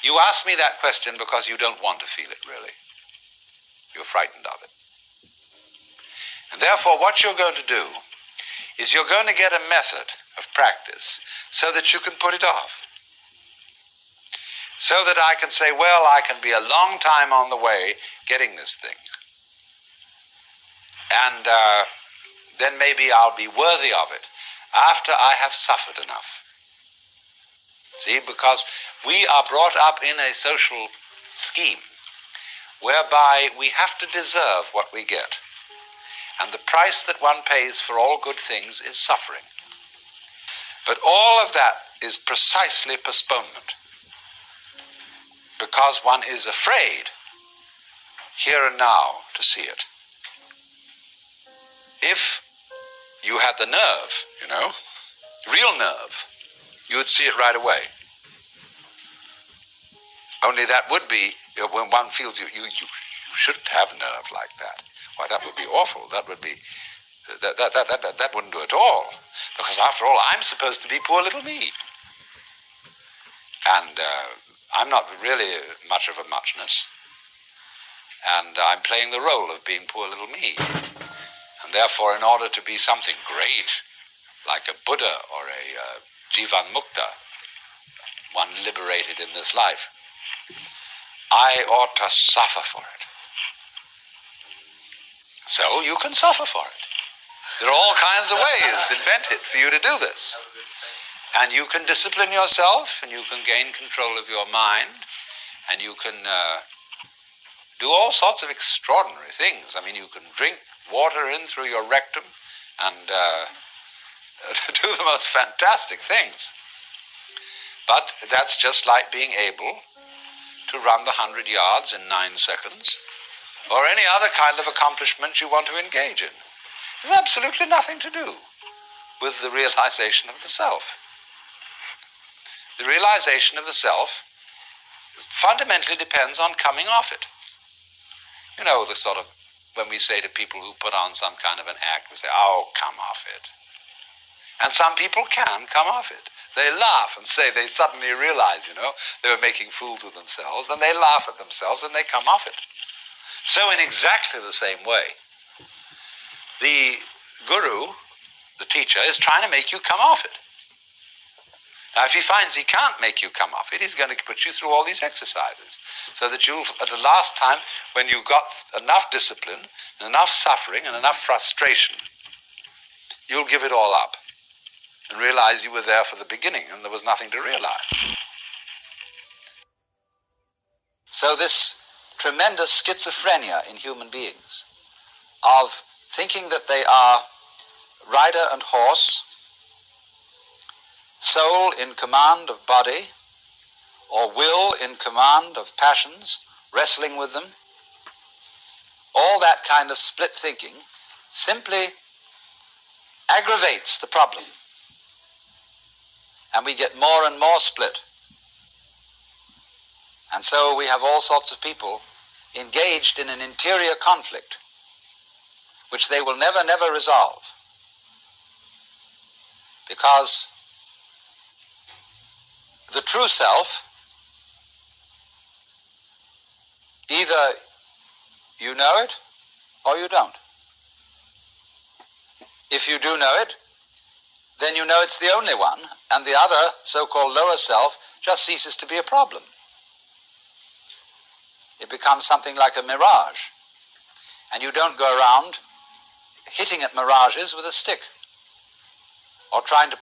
You ask me that question because you don't want to feel it, really. You're frightened of it. And therefore, what you're going to do is you're going to get a method of practice so that you can put it off. So that I can say, well, I can be a long time on the way getting this thing. And then maybe I'll be worthy of it after I have suffered enough. See, because we are brought up in a social scheme whereby we have to deserve what we get. And the price that one pays for all good things is suffering. But all of that is precisely postponement, because one is afraid here and now to see it. If you had the nerve, real nerve, you would see it right away. Only that would be, when one feels you shouldn't have nerve like that. Why, that would be awful. That would be, that wouldn't do at all. Because after all, I'm supposed to be poor little me. And I'm not really much of a muchness. And I'm playing the role of being poor little me. And therefore, in order to be something great, like a Buddha or a Jivan Mukta, one liberated in this life, I ought to suffer for it. So you can suffer for it. There are all kinds of ways invented for you to do this. And you can discipline yourself, and you can gain control of your mind, and you can do all sorts of extraordinary things. I mean, you can drink water in through your rectum and do the most fantastic things. But that's just like being able to run the 100 yards in 9 seconds, or any other kind of accomplishment you want to engage in. There's absolutely nothing to do with the realization of the self. The realization of the self fundamentally depends on coming off it. You know, the sort of, when we say to people who put on some kind of an act, we say, oh, come off it. And some people can come off it. They laugh and say they suddenly realize, they were making fools of themselves, and they laugh at themselves and they come off it. So in exactly the same way, the guru, the teacher, is trying to make you come off it. Now, if he finds he can't make you come off it, he's going to put you through all these exercises so that you, at the last time, when you've got enough discipline, and enough suffering, and enough frustration, you'll give it all up and realize you were there for the beginning and there was nothing to realize. So this tremendous schizophrenia in human beings of thinking that they are rider and horse, soul in command of body, or will in command of passions, wrestling with them, all that kind of split thinking simply aggravates the problem. And we get more and more split. And so we have all sorts of people engaged in an interior conflict which they will never resolve, because the true self, either you know it or you don't. If you do know it, then you know it's the only one, and the other, so-called lower self, just ceases to be a problem. It becomes something like a mirage, and you don't go around hitting at mirages with a stick or trying to